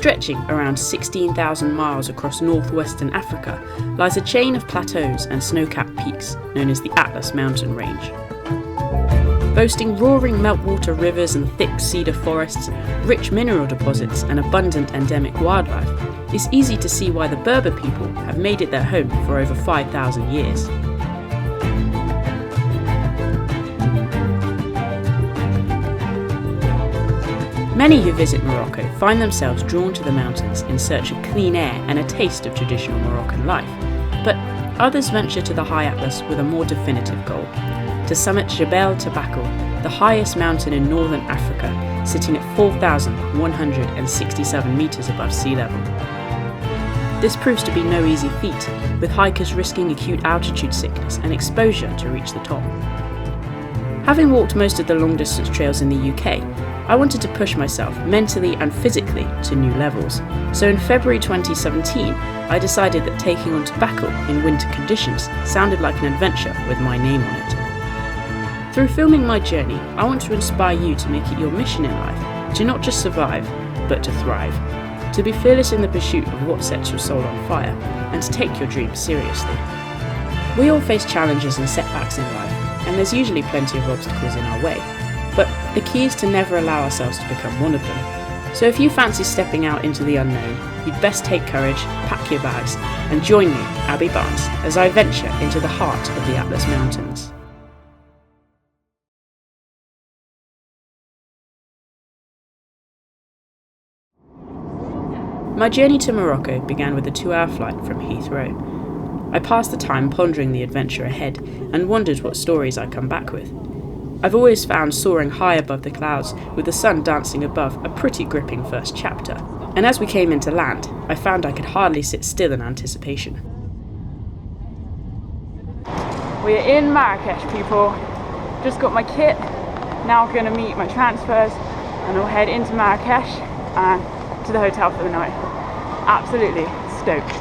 Stretching around 16,000 miles across northwestern Africa lies a chain of plateaus and snow-capped peaks known as the Atlas mountain range. Boasting roaring meltwater rivers and thick cedar forests, rich mineral deposits and abundant endemic wildlife, it's easy to see why the Berber people have made it their home for over 5,000 years. Many who visit Morocco find themselves drawn to the mountains in search of clean air and a taste of traditional Moroccan life, but others venture to the High Atlas with a more definitive goal: to summit Jebel Toubkal, the highest mountain in northern Africa, sitting at 4,167 metres above sea level. This proves to be no easy feat, with hikers risking acute altitude sickness and exposure to reach the top. Having walked most of the long-distance trails in the UK, I wanted to push myself mentally and physically to new levels. So in February 2017, I decided that taking on Toubkal in winter conditions sounded like an adventure with my name on it. Through filming my journey, I want to inspire you to make it your mission in life to not just survive, but to thrive. To be fearless in the pursuit of what sets your soul on fire, and to take your dreams seriously. We all face challenges and setbacks in life, and there's usually plenty of obstacles in our way. But the key is to never allow ourselves to become one of them. So if you fancy stepping out into the unknown, you'd best take courage, pack your bags, and join me, Abbie Barnes, as I venture into the heart of the Atlas Mountains. My journey to Morocco began with a 2-hour flight from Heathrow. I passed the time pondering the adventure ahead and wondered what stories I'd come back with. I've always found soaring high above the clouds with the sun dancing above a pretty gripping first chapter, and as we came into land, I found I could hardly sit still in anticipation. We're in Marrekech, people. Just got my kit, now going to meet my transfers, and we'll head into Marrekech and to the hotel for the night. Absolutely stoked.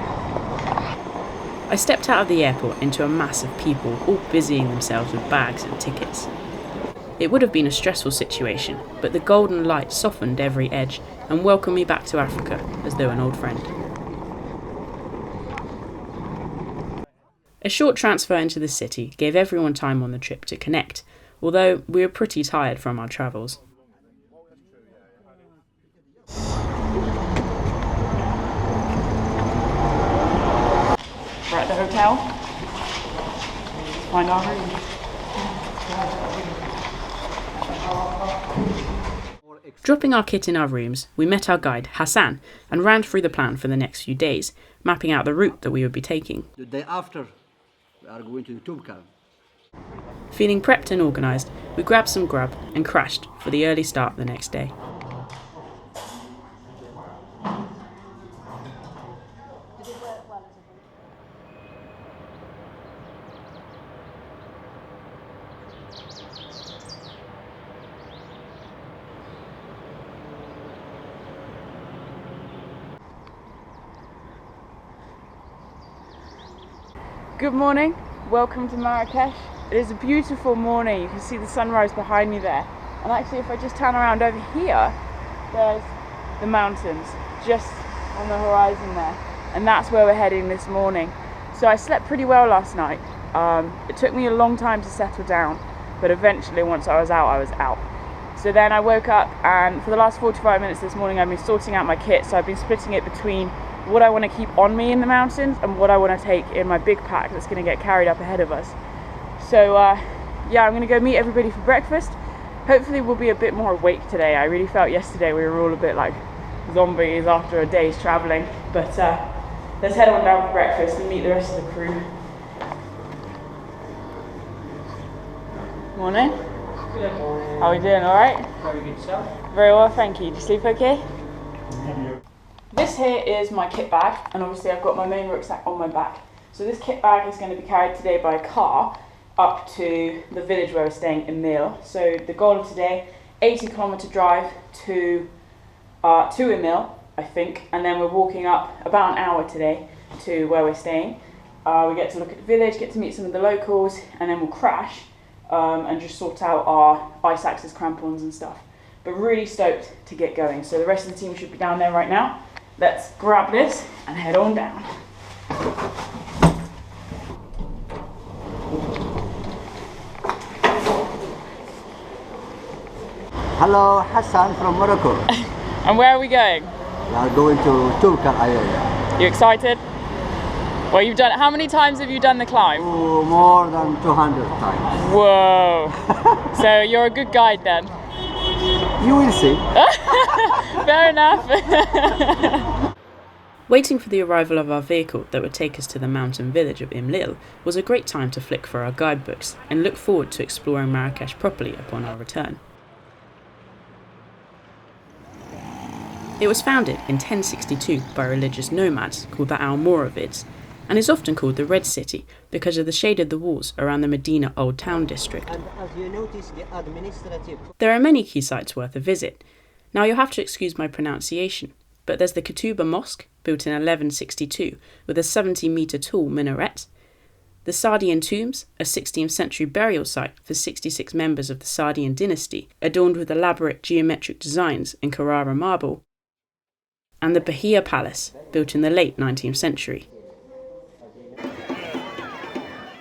I stepped out of the airport into a mass of people all busying themselves with bags and tickets. It would have been a stressful situation, but the golden light softened every edge and welcomed me back to Africa as though an old friend. A short transfer into the city gave everyone time on the trip to connect, although we were pretty tired from our travels. We're at the hotel. Find our room. Dropping our kit in our rooms, we met our guide, Hassan, and ran through the plan for the next few days, mapping out the route that we would be taking. The day after, we are going to Toubkal. Feeling prepped and organised, we grabbed some grub and crashed for the early start the next day. Good morning, welcome to Marrakech. It is a beautiful morning, you can see the sunrise behind me there. And actually if I just turn around over here, there's the mountains just on the horizon there. And that's where we're heading this morning. So I slept pretty well last night. It took me a long time to settle down, but eventually once I was out, I was out. So then I woke up and for the last 45 minutes this morning I've been sorting out my kit. So I've been splitting it between what I want to keep on me in the mountains and what I want to take in my big pack that's going to get carried up ahead of us. So yeah, I'm going to go meet everybody for breakfast. Hopefully we'll be a bit more awake today. I really felt yesterday we were all a bit like zombies after a day's travelling. But let's head on down for breakfast and meet the rest of the crew. Morning. Good morning. How are we doing, alright? Very good self. Very well, thank you. Did you sleep okay? This here is my kit bag, and obviously I've got my main rucksack on my back. So this kit bag is going to be carried today by car up to the village where we're staying, Imlil. So the goal of today, 80-kilometre drive to Imlil, I think, and then we're walking up about an hour today to where we're staying. We get to look at the village, get to meet some of the locals, and then we'll crash and just sort out our ice axes, crampons and stuff. But really stoked to get going. So the rest of the team should be down there right now. let's grab this and head on down. Hello, Hassan from Morocco. And where are we going? We are going to Toubkal area. You excited? Well, you've done, how many times have you done the climb? Oh, more than 200 times. Whoa. So you're a good guide then? You will see. Fair enough. Waiting for the arrival of our vehicle that would take us to the mountain village of Imlil was a great time to flick for our guidebooks and look forward to exploring Marrakech properly upon our return. It was founded in 1062 by religious nomads called the Almoravids, and is often called the Red City because of the shade of the walls around the Medina Old Town district. And as you notice, the administrative... There are many key sites worth a visit. Now you'll have to excuse my pronunciation, but there's the Ketouba Mosque, built in 1162 with a 70-metre tall minaret, the Sardian tombs, a 16th century burial site for 66 members of the Sardian dynasty, adorned with elaborate geometric designs in Carrara marble, and the Bahia Palace, built in the late 19th century.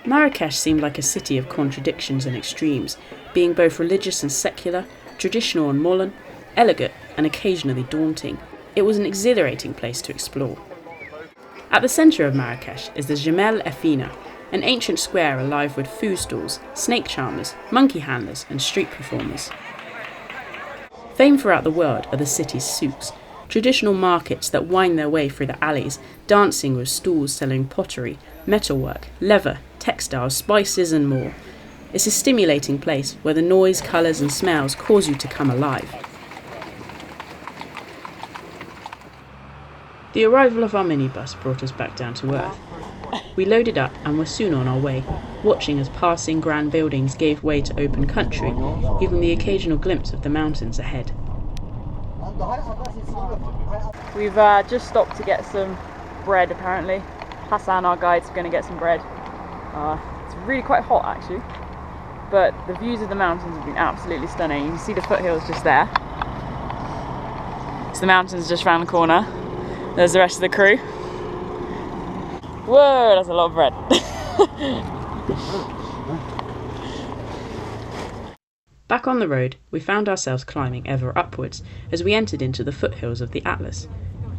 Marrakech seemed like a city of contradictions and extremes, being both religious and secular, traditional and modern, elegant and occasionally daunting. It was an exhilarating place to explore. At the centre of Marrakech is the Jemel Effina, an ancient square alive with food stalls, snake charmers, monkey handlers and street performers. Famed throughout the world are the city's souks, traditional markets that wind their way through the alleys, dancing with stalls selling pottery, metalwork, leather, textiles, spices and more. It's a stimulating place where the noise, colours and smells cause you to come alive. The arrival of our minibus brought us back down to earth. We loaded up and were soon on our way, watching as passing grand buildings gave way to open country, giving the occasional glimpse of the mountains ahead. We've just stopped to get some bread apparently. Hassan, our guide's going to get some bread. It's really quite hot actually, but the views of the mountains have been absolutely stunning. You can see the foothills just there. So the mountains just round the corner. There's the rest of the crew. Whoa, that's a lot of bread. Back on the road, we found ourselves climbing ever upwards as we entered into the foothills of the Atlas,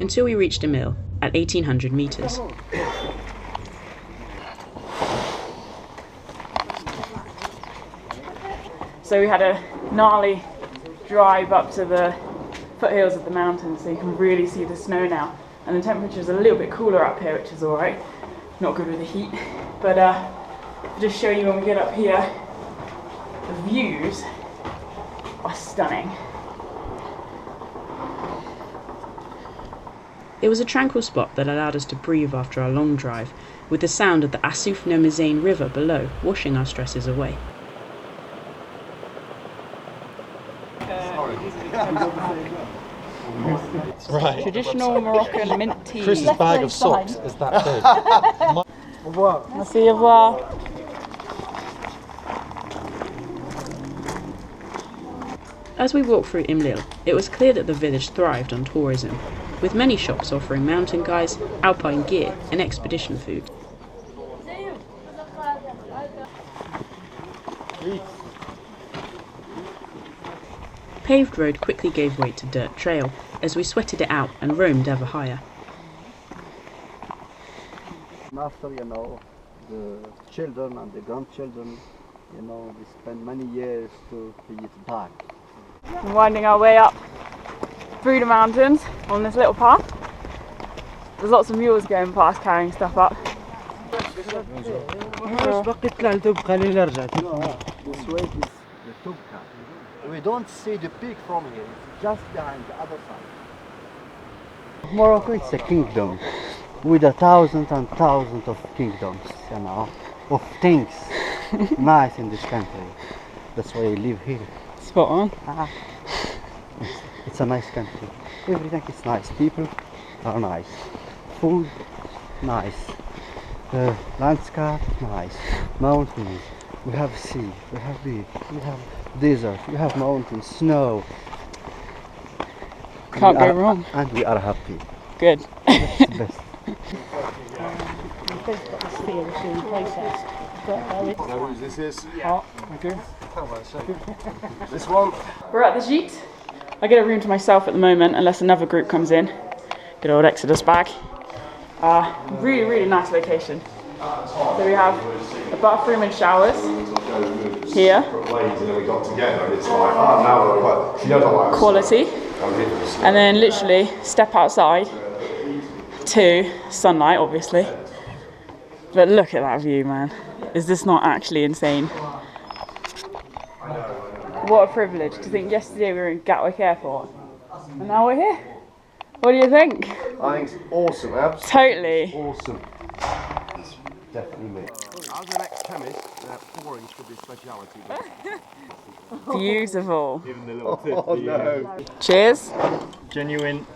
until we reached Imlil at 1800 metres. So we had a gnarly drive up to the foothills of the mountains, so you can really see the snow now. And the temperature's a little bit cooler up here, which is alright. Not good with the heat. But I'll just show you when we get up here, the views are stunning. It was a tranquil spot that allowed us to breathe after our long drive, with the sound of the Assouf Nomizane river below washing our stresses away. Right. Traditional Moroccan mint tea. Chris's bag of socks is that big. Merci, au revoir. As we walked through Imlil, it was clear that the village thrived on tourism, with many shops offering mountain guides, alpine gear and expedition food. Paved road quickly gave way to dirt trail as we sweated it out and roamed ever higher. After, the children and the grandchildren, they spend many years to be it back. We're winding our way up through the mountains on this little path. There's lots of mules going past carrying stuff up. This way is the Toubkal. We don't see the peak from here, it's just behind the other side. Morocco is a kingdom with thousands and thousands of kingdoms, of things nice in this country. That's why I live here. Spot on. It's a nice country. Everything is nice. People are nice. Food, nice. Landscape, nice. Mountains. We have sea. We have beach. We have desert. We have mountains, snow. Can't go wrong. And we are happy. Good. Best. They've got this theory in process, but it's Know whose this is? hot. Okay. This one? We're at the gîte. I get a room to myself at the moment unless another group comes in. Good old Exodus bag. Really, really nice location. So we have a bathroom and showers here. Quality. And then literally step outside to sunlight, obviously. But look at that view, man. Is this not actually insane? What a privilege to think yesterday we were in Gatwick Airport and now we're here. What do you think? I think it's awesome, absolutely. Totally. Awesome. It's definitely me. As an ex-chemist, pouring could be a speciality. Beautiful. Even the little tip. Oh no. Cheers. Genuine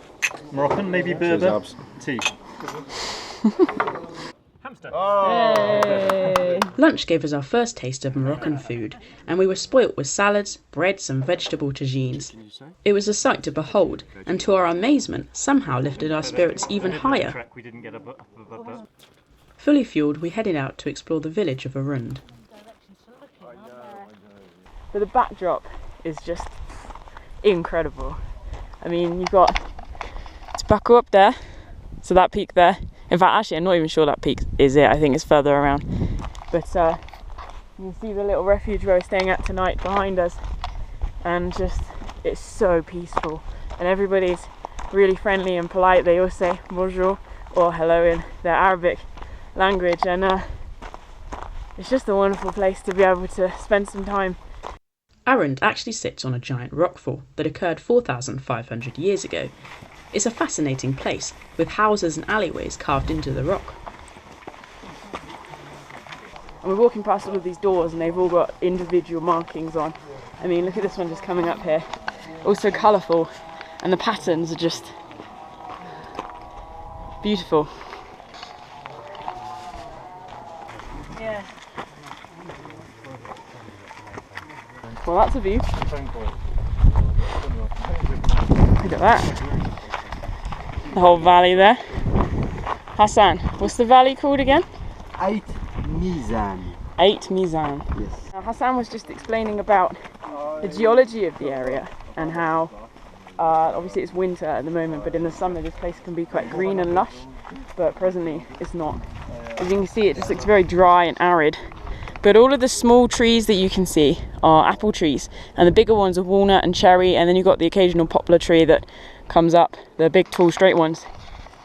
Moroccan, maybe Berber tea. Hamster. Yay. Lunch gave us our first taste of Moroccan food, and we were spoilt with salads, breads and vegetable tagines. It was a sight to behold, and to our amazement, somehow lifted our spirits even higher. We didn't get above that. Fully fueled, we headed out to explore the village of Arroumd. But the backdrop is just incredible. I mean, you've got Toubkal up there, so that peak there. In fact, actually, I'm not even sure that peak is it. I think it's further around. But you can see the little refuge where we're staying at tonight behind us. And just, it's so peaceful. And everybody's really friendly and polite. They all say bonjour or hello in their Arabic language. And it's just a wonderful place to be able to spend some time. Arroumd actually sits on a giant rockfall that occurred 4,500 years ago. It's a fascinating place, with houses and alleyways carved into the rock. And we're walking past all of these doors and they've all got individual markings on. I mean, look at this one just coming up here. Also colourful, and the patterns are just beautiful. Yeah. Well, that's a view. Look at that. The whole valley there. Hassan, what's the valley called again? Eight Mizan. 8 Mizan. Yes. Now, Hassan was just explaining about the geology of the area and how obviously it's winter at the moment, but in the summer this place can be quite green and lush, but presently it's not. As you can see, it just looks very dry and arid. But all of the small trees that you can see are apple trees, and the bigger ones are walnut and cherry, and then you've got the occasional poplar tree that comes up, the big tall straight ones.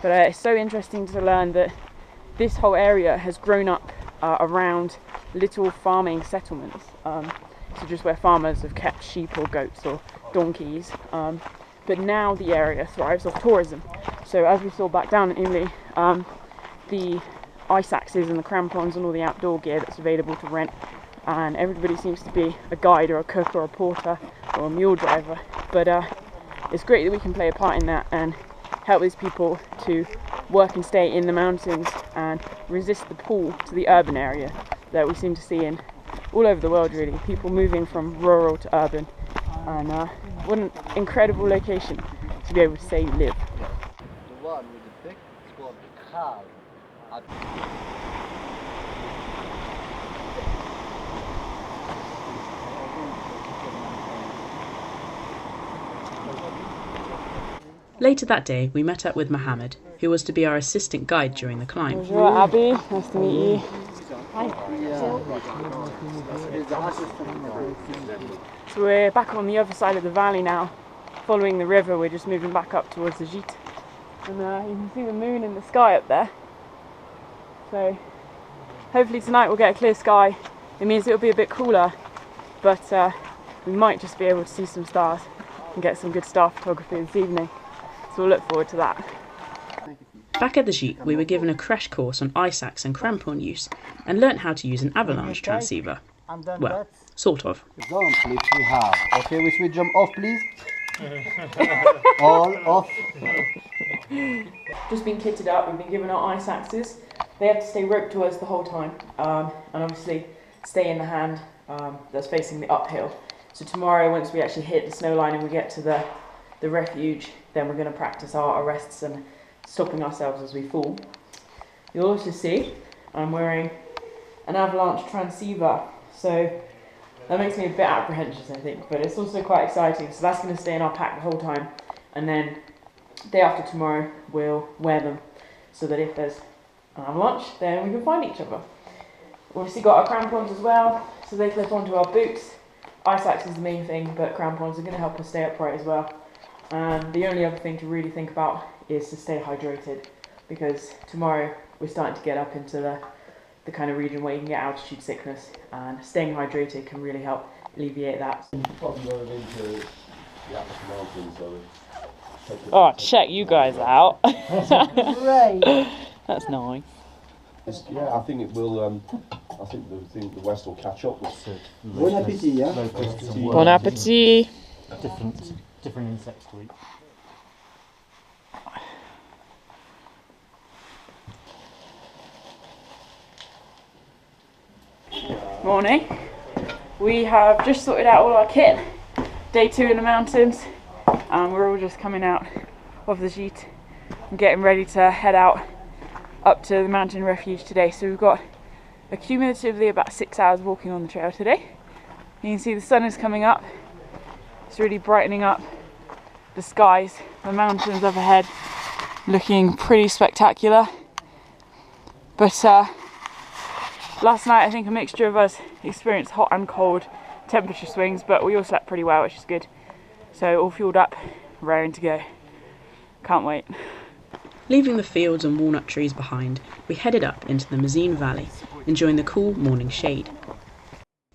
But it's so interesting to learn that this whole area has grown up around little farming settlements, so just where farmers have kept sheep or goats or donkeys, but now the area thrives off tourism. So as we saw back down in Imlil, the ice axes and the crampons and all the outdoor gear that's available to rent, and everybody seems to be a guide or a cook or a porter or a mule driver. But it's great that we can play a part in that and help these people to work and stay in the mountains and resist the pull to the urban area that we seem to see in all over the world, really. People moving from rural to urban, and what an incredible location to be able to say you live. The one with the pick is called Khal. Later that day, we met up with Mohammed, who was to be our assistant guide during the climb. Bonjour, Abbie. Nice to meet you. So we're back on the other side of the valley now, following the river. We're just moving back up towards the gîte, and you can see the moon in the sky up there. So hopefully tonight we'll get a clear sky. It means it'll be a bit cooler, but we might just be able to see some stars and get some good star photography this evening. So we'll look forward to that. Back at the gîte, we were given a crash course on ice axe and crampon use, and learnt how to use an avalanche transceiver. Well, sort of. Jump, please, we have. Okay, we switch them off, please. All off. Just been kitted up, we've been given our ice axes. They have to stay roped to us the whole time, and obviously stay in the hand that's facing the uphill. So tomorrow, once we actually hit the snow line and we get to the refuge, then we're going to practice our arrests and stopping ourselves as we fall. You'll also see I'm wearing an avalanche transceiver, so that makes me a bit apprehensive, I think, but it's also quite exciting. So that's going to stay in our pack the whole time, and then day after tomorrow we'll wear them so that if there's an avalanche, then we can find each other. We've obviously got our crampons as well, so they clip onto our boots. Ice axe is the main thing, but crampons are going to help us stay upright as well. And the only other thing to really think about is to stay hydrated, because tomorrow we're starting to get up into the kind of region where you can get altitude sickness, and staying hydrated can really help alleviate that. Oh, check you guys out. Great. That's nice. Yeah, I think it will. I think the West will catch up with it. Bon appetit, yeah? Bon appetit. Different insects to eat. Morning. We have just sorted out all our kit. Day 2 in the mountains, and we're all just coming out of the gîte and getting ready to head out up to the mountain refuge today. So we've got accumulatively about 6 hours walking on the trail today. You can see the sun is coming up. It's really brightening up the skies. The mountains up ahead looking pretty spectacular. But last night I think a mixture of us experienced hot and cold temperature swings, but we all slept pretty well, which is good. So all fueled up, raring to go. Can't wait. Leaving the fields and walnut trees behind, we headed up into the Mazine Valley, enjoying the cool morning shade.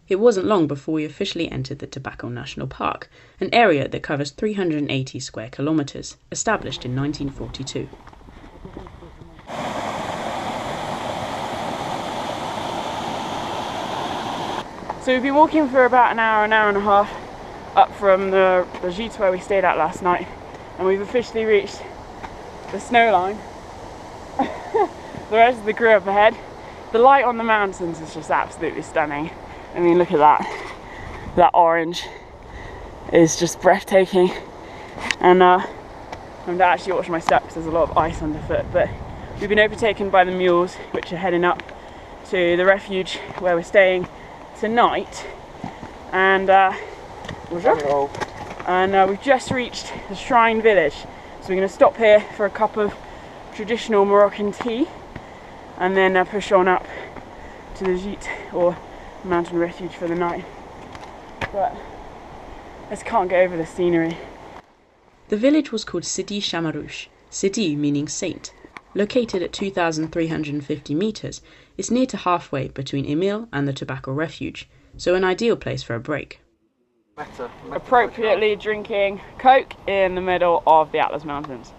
It wasn't long before we officially entered the Toubkal National Park, an area that covers 380 square kilometres, established in 1942. So we've been walking for about an hour and a half up from the gîte where we stayed at last night, and we've officially reached the snow line. The rest of the crew up ahead. The light on the mountains is just absolutely stunning. I mean, look at that. That orange is just breathtaking. And I'm to actually watch my steps, there's a lot of ice underfoot, but we've been overtaken by the mules, which are heading up to the refuge where we're staying tonight. And we've just reached the shrine village. So we're going to stop here for a cup of traditional Moroccan tea, and then push on up to the gîte or mountain refuge for the night. But I just can't get over the scenery. The village was called Sidi Chamarouche, Sidi meaning saint. Located at 2,350 metres, it's near to halfway between Imlil and the Toubkal Refuge, so an ideal place for a break. Appropriately drinking Coke in the middle of the Atlas Mountains.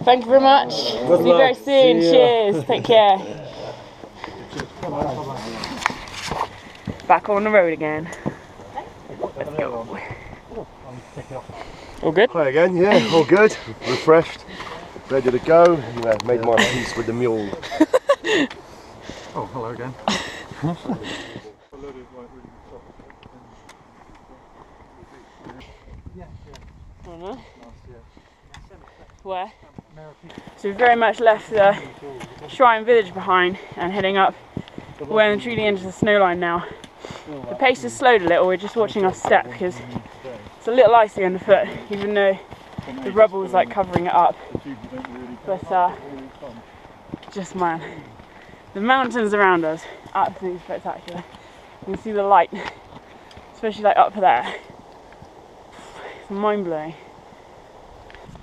Thank you very much. See you very soon. Cheers. Take care. Back on the road again. Let's go. All good? Hi again, yeah, all good. Refreshed, ready to go. You know, made my peace with the mule. Oh, hello again. Where? So we've very much left the shrine village behind and heading up. We're truly into the snow line now. The pace has slowed a little, we're just watching our step because it's a little icy underfoot, even though the rubble is like covering it up. But just man, the mountains around us, absolutely spectacular. You can see the light, especially like up there. It's mind blowing.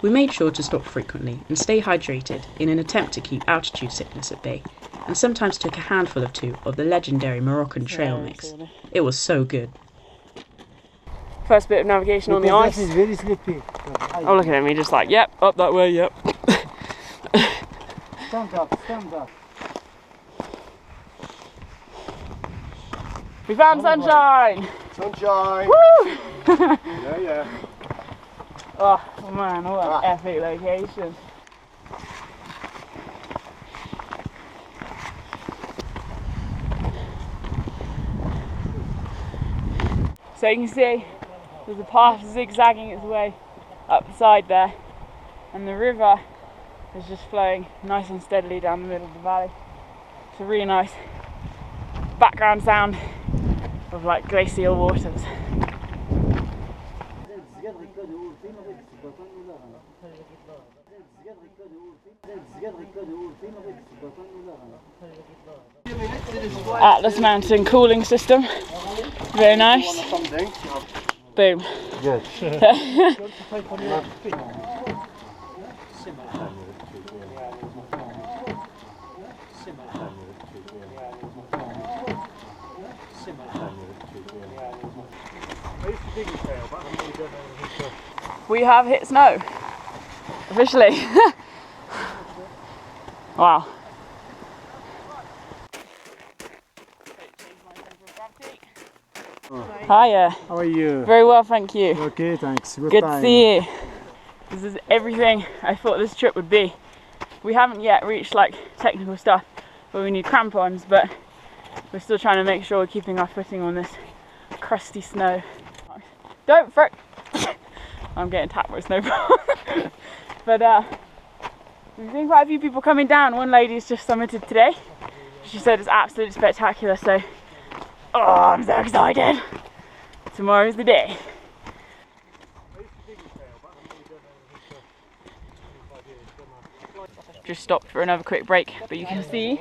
We made sure to stop frequently and stay hydrated in an attempt to keep altitude sickness at bay, and sometimes took a handful or two of the legendary Moroccan trail mix. It was so good. First bit of navigation on the ice. It's very slippery. Oh, look at him, he's just like, yep, up that way, yep. Stand up, stand up. We found sunshine! Sunshine! Woo! Yeah. Oh man, what an epic location. So you can see there's a path zigzagging its way up the side there, and the river is just flowing nice and steadily down the middle of the valley. It's a really nice background sound of like glacial waters. Atlas Mountain cooling system, very nice. Boom. Good. We have hit snow, officially. Wow. Hiya. How are you? Very well, thank you. Okay, thanks. Good to see you. This is everything I thought this trip would be. We haven't yet reached like technical stuff where we need crampons, but we're still trying to make sure we're keeping our footing on this crusty snow. Don't frick! I'm getting tapped with snowball. But we've seen quite a few people coming down. One lady's just summited today. She said it's absolutely spectacular, so oh, I'm so excited. Tomorrow's the day. Just stopped for another quick break, but you can see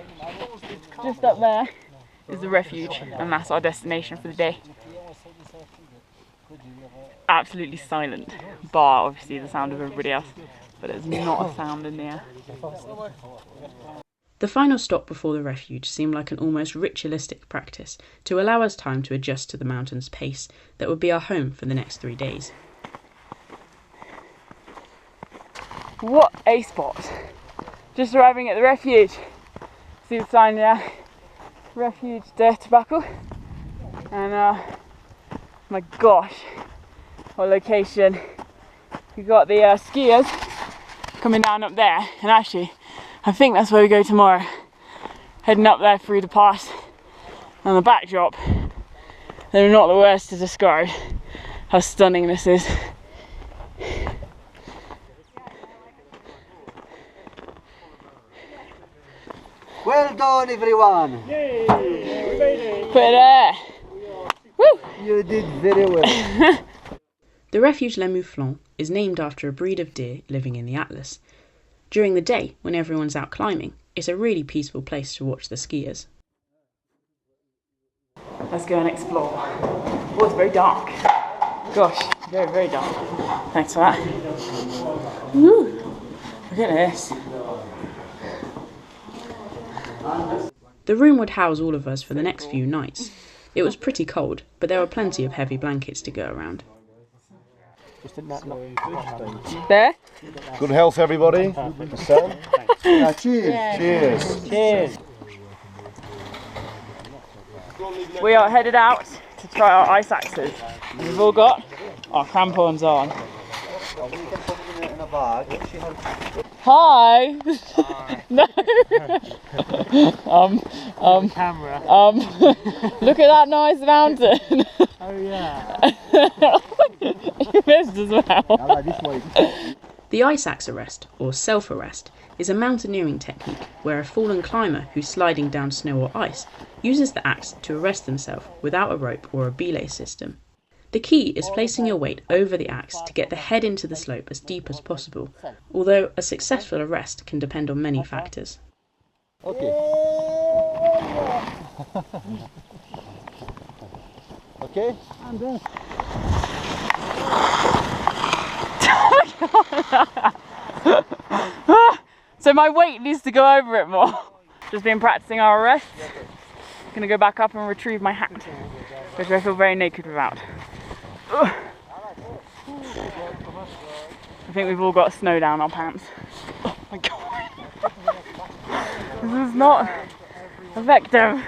just up there is the refuge, and that's our destination for the day. Absolutely silent, bar obviously the sound of everybody else, but there's not a sound in the air. The final stop before the refuge seemed like an almost ritualistic practice to allow us time to adjust to the mountain's pace that would be our home for the next 3 days. What a spot! Just arriving at the refuge. See the sign there? Refuge Jebel Toubkal. And my gosh, what location. We've got the skiers coming down up there, and actually I think that's where we go tomorrow. Heading up there through the pass, and the backdrop, they're not the words to describe how stunning this is. Well done, everyone. Yay! We made it. But woo! You did very well. The refuge Les Mouflons is named after a breed of deer living in the Atlas. During the day, when everyone's out climbing, it's a really peaceful place to watch the skiers. Let's go and explore. Oh, it's very dark. Gosh, very, very dark. Thanks for that. Woo! Look at this. The room would house all of us for the next few nights. It was pretty cold, but there were plenty of heavy blankets to go around. There? Good health, everybody. Sam? Cheers. Cheers. Cheers. We are headed out to try our ice axes. We've all got our crampons on. In a bag. Hi! No! Camera. Look at that nice mountain! Oh yeah. You missed as well. The ice axe arrest, or self-arrest, is a mountaineering technique where a fallen climber who's sliding down snow or ice uses the axe to arrest themselves without a rope or a belay system. The key is placing your weight over the axe to get the head into the slope as deep as possible, although a successful arrest can depend on many factors. Okay. Okay? And then. So my weight needs to go over it more. Just been practicing our arrests. Gonna go back up and retrieve my hat, which I feel very naked without. Ugh. I think we've all got snow down our pants. Oh my god. This is not effective.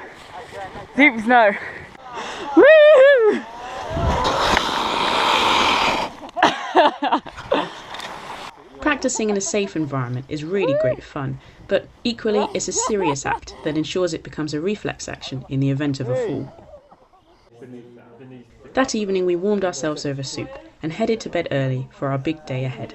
Deep snow. Woo! Practicing in a safe environment is really great fun, but equally it's a serious act that ensures it becomes a reflex action in the event of a fall. That evening we warmed ourselves over soup and headed to bed early for our big day ahead.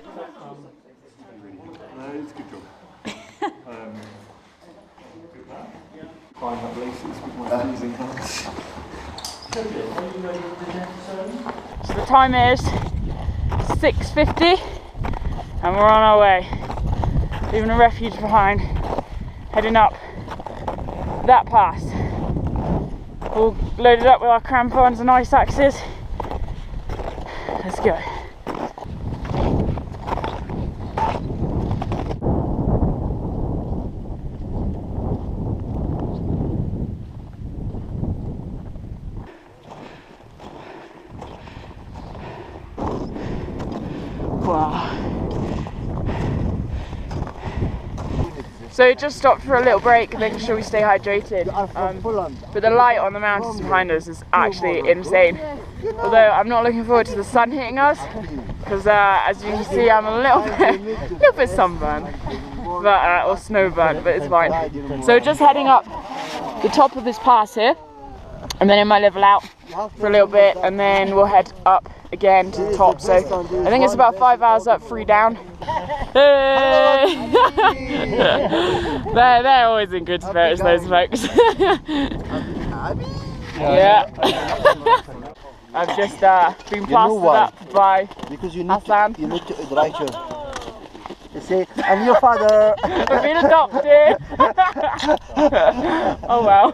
So the time is 6:50 and we're on our way. Leaving a refuge behind, heading up that pass. All loaded up with our crampons and ice axes. Let's go. Wow. So it just stopped for a little break, making sure we stay hydrated. But the light on the mountains behind us is actually insane. Although I'm not looking forward to the sun hitting us, because as you can see, I'm a little bit sunburned, but or snowburned, but it's fine. So just heading up the top of this pass here, and then it might level out for a little bit, and then we'll head up again to the top. So I think it's about 5 hours up, 3 down. Hey! they're always in good spirits, those folks. Yeah. I've just been plastered up by Hassan. You need to write your. You say, I'm your father. I've been adopted. Oh well.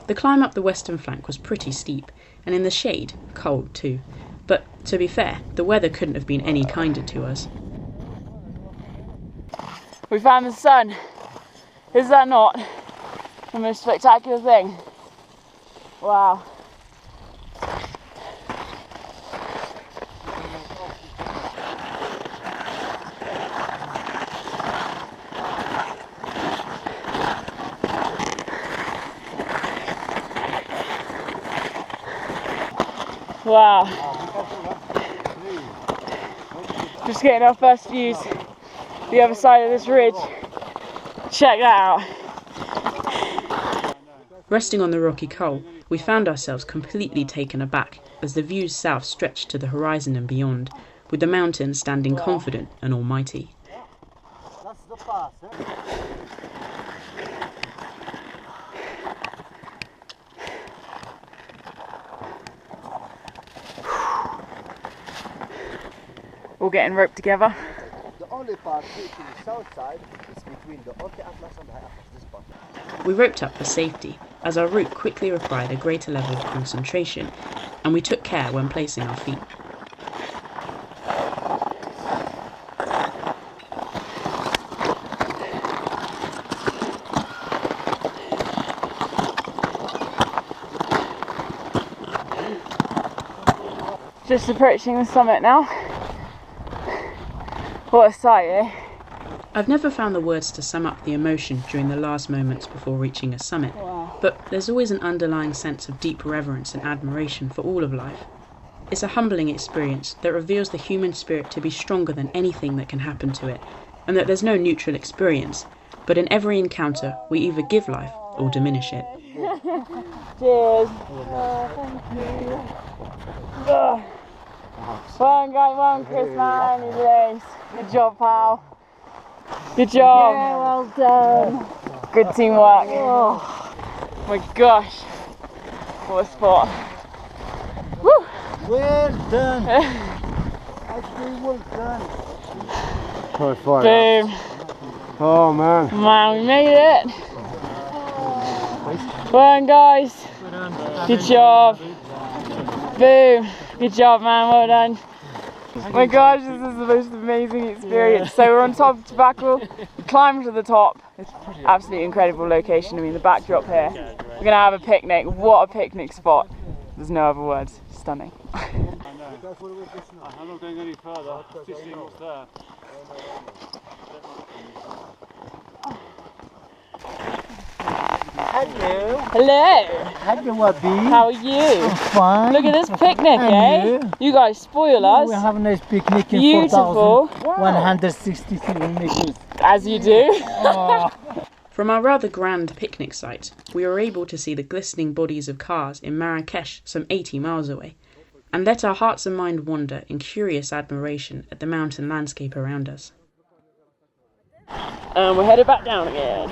The climb up the western flank was pretty steep, and in the shade, cold too. But to be fair, the weather couldn't have been any kinder to us. We found the sun. Is that not the most spectacular thing? Wow. Wow. Just getting our first views the other side of this ridge. Check that out. Resting on the rocky col, we found ourselves completely taken aback as the views south stretched to the horizon and beyond, with the mountains standing confident and almighty. That's the pass, All getting roped together. The only part taking the south side is between the Orte Atlas and the High Atlas, this part. We roped up for safety, as our route quickly required a greater level of concentration, and we took care when placing our feet. Just approaching the summit now. What a sight, eh? I've never found the words to sum up the emotion during the last moments before reaching a summit, but there's always an underlying sense of deep reverence and admiration for all of life. It's a humbling experience that reveals the human spirit to be stronger than anything that can happen to it, and that there's no neutral experience, but in every encounter we either give life or diminish it. Cheers. Thank you. Well done, Chris, man. Any days. Good job, pal. Good job. Yeah, well done. Good teamwork. Oh my gosh. What a spot. Woo. Well done. Actually, well done. Boom. Oh man. Man, we made it. Well done, guys. Good job. Boom. Good job, man. Well done. Oh my gosh, this is the most amazing experience. So we're on top of Toubkal, climbed to the top. It's absolutely incredible location. I mean, the backdrop here. We're gonna have a picnic. What a picnic spot. There's no other words. Stunning. I'm not going any further. Just seeing what's there. Hello. Hello. Hello, Abbie. How are you? Fine. Look at this picnic, eh? You guys spoil us. We have a nice picnic in Beautiful. 4,163 meters. As you do. From our rather grand picnic site, we were able to see the glistening bodies of cars in Marrekech some 80 miles away. and let our hearts and mind wander in curious admiration at the mountain landscape around us. And we're headed back down again.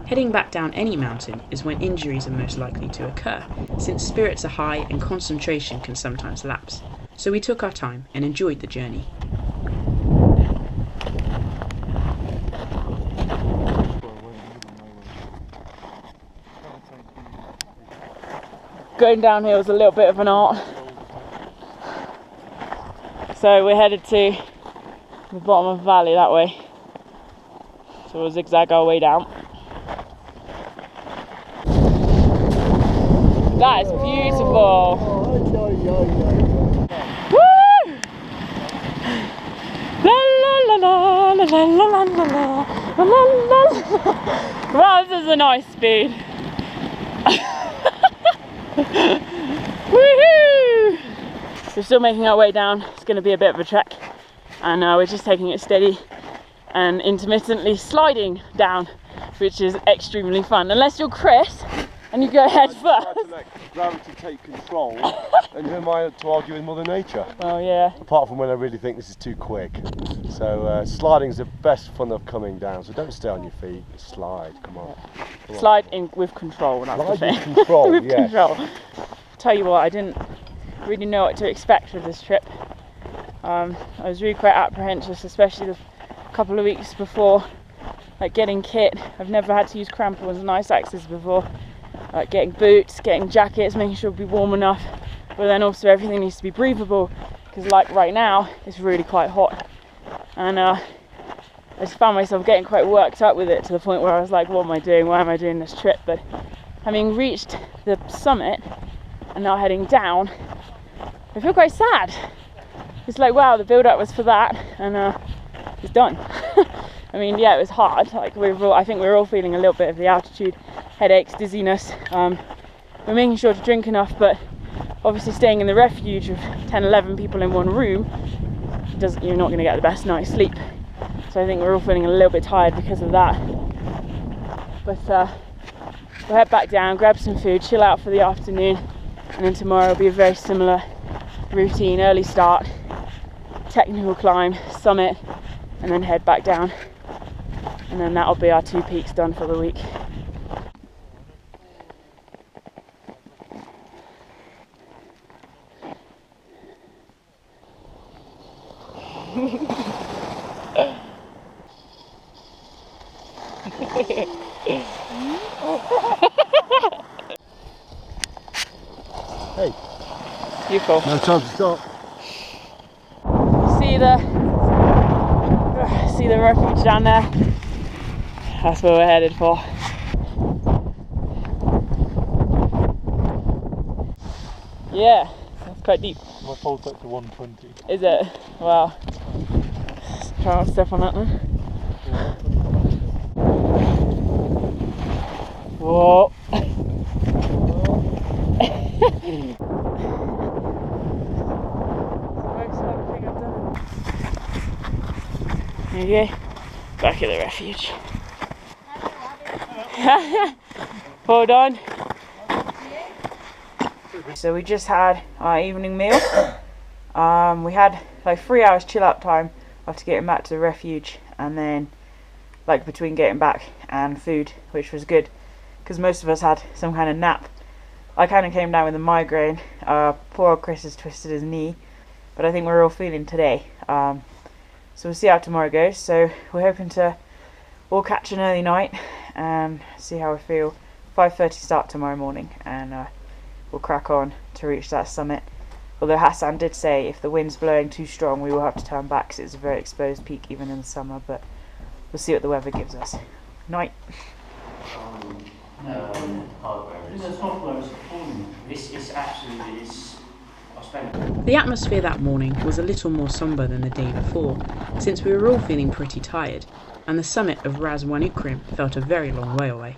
Heading back down any mountain is when injuries are most likely to occur, since spirits are high and concentration can sometimes lapse. So we took our time and enjoyed the journey. Going downhill is a little bit of an art. So we're headed to the bottom of the valley that way. So we'll zigzag our way down. That is beautiful. Woo! La la la la la la la la la la. Wow, this is a nice speed. Woohoo! We're still making our way down. It's going to be a bit of a trek, and we're just taking it steady and intermittently sliding down, which is extremely fun. Unless you're Chris and you go head first. I try to let gravity take control, and who am I to argue with Mother Nature? Oh yeah. Apart from when I really think this is too quick. So sliding is the best fun of coming down. So don't stay on your feet. Slide. Come on. Slide in with control. That's the thing. With control. With yes. control. Tell you what, I didn't really know what to expect with this trip. I was really quite apprehensive, especially the couple of weeks before, like getting kit. I've never had to use crampons and ice axes before. Like getting boots, getting jackets, making sure it'll be warm enough, but then also everything needs to be breathable, because like right now it's really quite hot, and I just found myself getting quite worked up with it, to the point where I was like, what am I doing, why am I doing this trip? But having reached the summit and now heading down, I feel quite sad. It's like, wow, the build up was for that, and it's done. I mean, yeah, it was hard. Like I think we were all feeling a little bit of the altitude, headaches, dizziness. We're making sure to drink enough, but obviously staying in the refuge with 10, 11 people in one room, you're not going to get the best night's sleep. So I think we're all feeling a little bit tired because of that. But we'll head back down, grab some food, chill out for the afternoon, and then tomorrow will be a very similar routine: early start, technical climb, summit, and then head back down. And then that'll be our 2 peaks done for the week. Hey. Beautiful. No time to stop. See the refuge down there? That's where we're headed for. Yeah, that's quite deep. My fault's up to 120. Is it? Wow. Try not to step on that then. Whoa. There you go. Back at the refuge. Hold on. So we just had our evening meal. We had like 3 hours chill out time after getting back to the refuge, and then like between getting back and food, which was good because most of us had some kind of nap. I kind of came down with a migraine. Poor old Chris has twisted his knee, but I think we're all feeling today. So we'll see how tomorrow goes. So we're hoping to all catch an early night and see how we feel. 5:30 start tomorrow morning, and we'll crack on to reach that summit. Although Hassan did say if the wind's blowing too strong, we will have to turn back, because it's a very exposed peak even in the summer. But we'll see what the weather gives us. Night. The atmosphere that morning was a little more sombre than the day before, since we were all feeling pretty tired, and the summit of Ouanoukim felt a very long way away.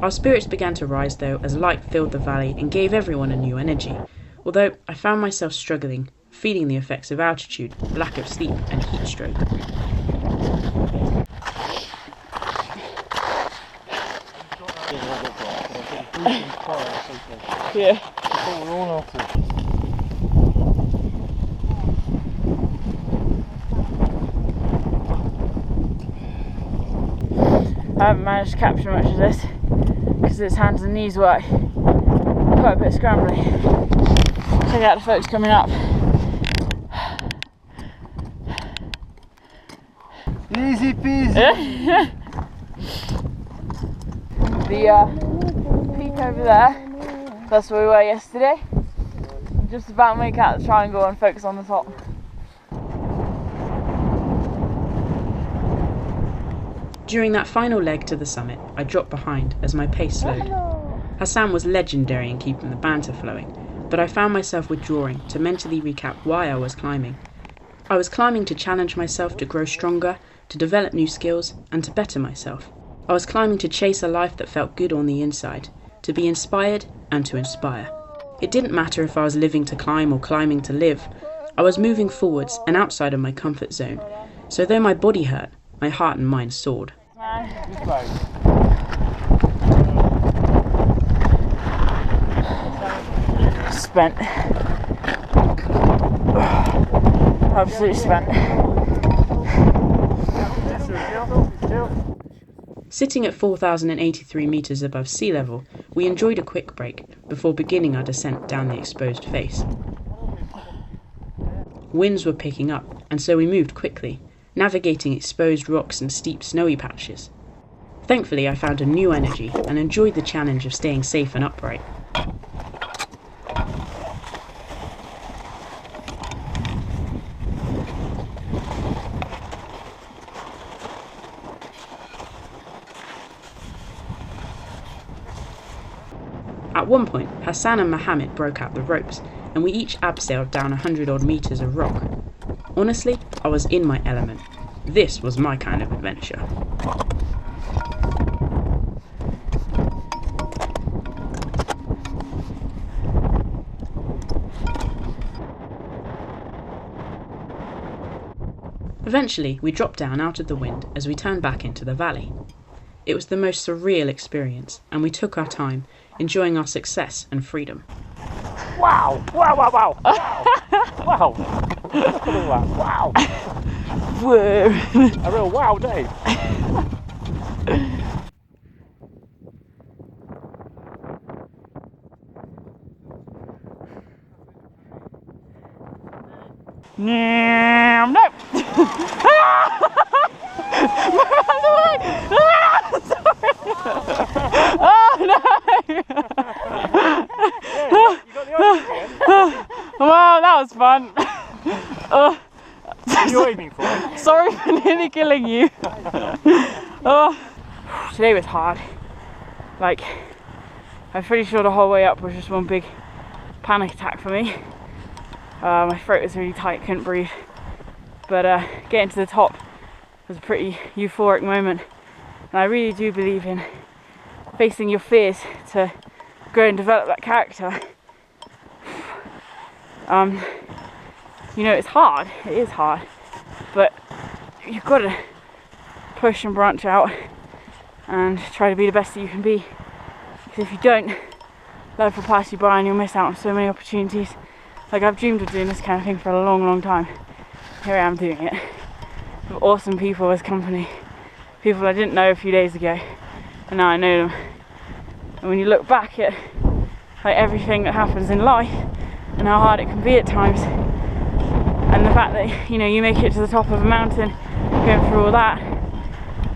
Our spirits began to rise though, as light filled the valley and gave everyone a new energy, although I found myself struggling, feeling the effects of altitude, lack of sleep and heat stroke. Yeah. I haven't managed to capture much of this because its hands and knees work quite a bit scrambly. Check out the folks coming up. Easy peasy. The peak over there, that's where we were yesterday. Just about make out the triangle and focus on the top. During that final leg to the summit, I dropped behind as my pace slowed. Hassan was legendary in keeping the banter flowing, but I found myself withdrawing to mentally recap why I was climbing. I was climbing to challenge myself to grow stronger, to develop new skills, and to better myself. I was climbing to chase a life that felt good on the inside, to be inspired and to inspire. It didn't matter if I was living to climb or climbing to live. I was moving forwards and outside of my comfort zone, so though my body hurt, my heart and mind soared. Spent. Absolutely spent. Sitting at 4,083 metres above sea level, we enjoyed a quick break before beginning our descent down the exposed face. Winds were picking up, and so we moved quickly, navigating exposed rocks and steep snowy patches. Thankfully, I found a new energy and enjoyed the challenge of staying safe and upright. At one point, Hassan and Mohammed broke out the ropes, and we each abseiled down 100 odd metres of rock. Honestly, I was in my element. This was my kind of adventure. Eventually, we dropped down out of the wind as we turned back into the valley. It was the most surreal experience, and we took our time, enjoying our success and freedom. Wow! Wow! Wow! Wow! Wow! Wow! Wow! Whoa! A real wow day. No! Oh no! Wow, that was fun. What are you aiming for? Sorry for nearly killing you. Today was hard. Like, I'm pretty sure the whole way up was just one big panic attack for me. My throat was really tight, couldn't breathe. But getting to the top was a pretty euphoric moment. And I really do believe in facing your fears to grow and develop that character. You know, it's hard, it is hard, but you've got to push and branch out and try to be the best that you can be. Because if you don't, life will pass you by and you'll miss out on so many opportunities. Like, I've dreamed of doing this kind of thing for a long, long time. Here I am doing it. With awesome people as company. People I didn't know a few days ago, and now I know them. And when you look back at like everything that happens in life and how hard it can be at times, and the fact that, you know, you make it to the top of a mountain going through all that,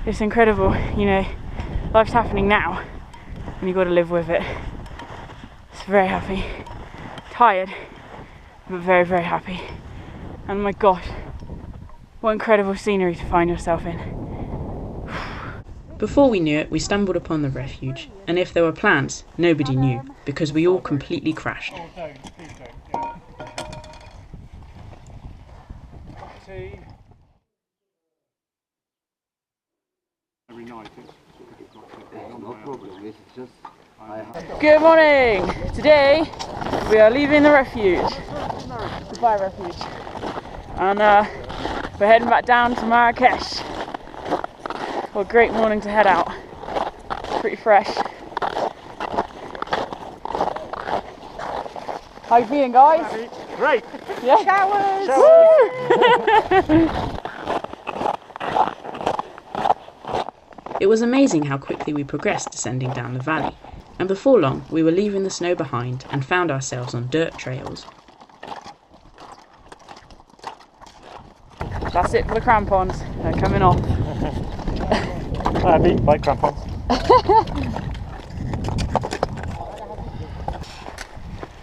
it's incredible. You know, life's happening now and you've got to live with it. It's very happy, tired, but very, very happy. And my gosh, what incredible scenery to find yourself in. Before we knew it, we stumbled upon the refuge, and if there were plans, nobody knew, because we all completely crashed. Oh, don't. Please don't. Yeah. Tea. Every night No problem, it's just Good morning! Today we are leaving the refuge. Goodbye, refuge. And we're heading back down to Marrekech. What a great morning to head out. Pretty fresh. How you feeling, guys? Great. Yeah. Showers. It was amazing how quickly we progressed descending down the valley, and before long we were leaving the snow behind and found ourselves on dirt trails. That's it for the crampons. They're coming off. Abbie, bike crampons.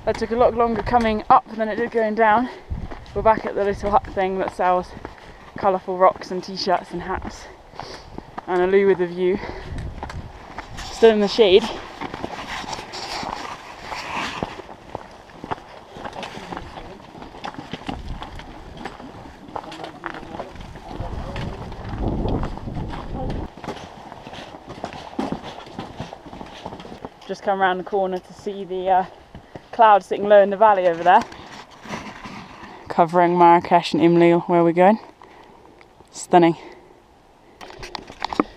That took a lot longer coming up than it did going down. We're back at the little hut thing that sells colourful rocks and t-shirts and hats. And a loo with a view. Still in the shade. Just come around the corner to see the clouds sitting low in the valley over there. Covering Marrekech and Imlil, where we're going. Stunning.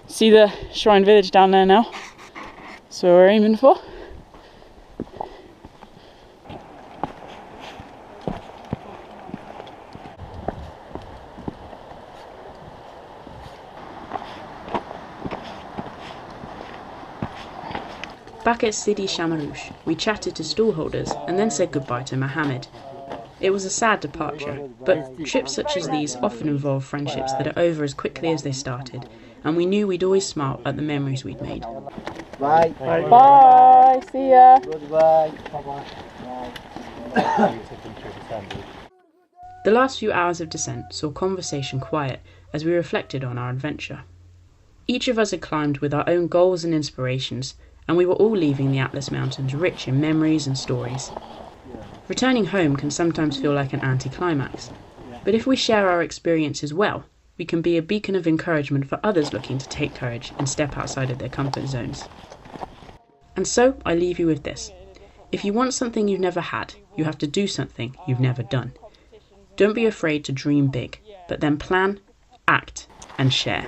See the shrine village down there now? That's where we're aiming for. Back at Sidi Chamarouche, we chatted to stallholders and then said goodbye to Mohammed. It was a sad departure, but trips such as these often involve friendships that are over as quickly as they started, and we knew we'd always smile at the memories we'd made. Bye. Bye. Bye, see ya. Goodbye. The last few hours of descent saw conversation quiet as we reflected on our adventure. Each of us had climbed with our own goals and inspirations, and we were all leaving the Atlas Mountains rich in memories and stories. Returning home can sometimes feel like an anticlimax, but if we share our experiences well, we can be a beacon of encouragement for others looking to take courage and step outside of their comfort zones. And so I leave you with this. If you want something you've never had, you have to do something you've never done. Don't be afraid to dream big, but then plan, act, and share.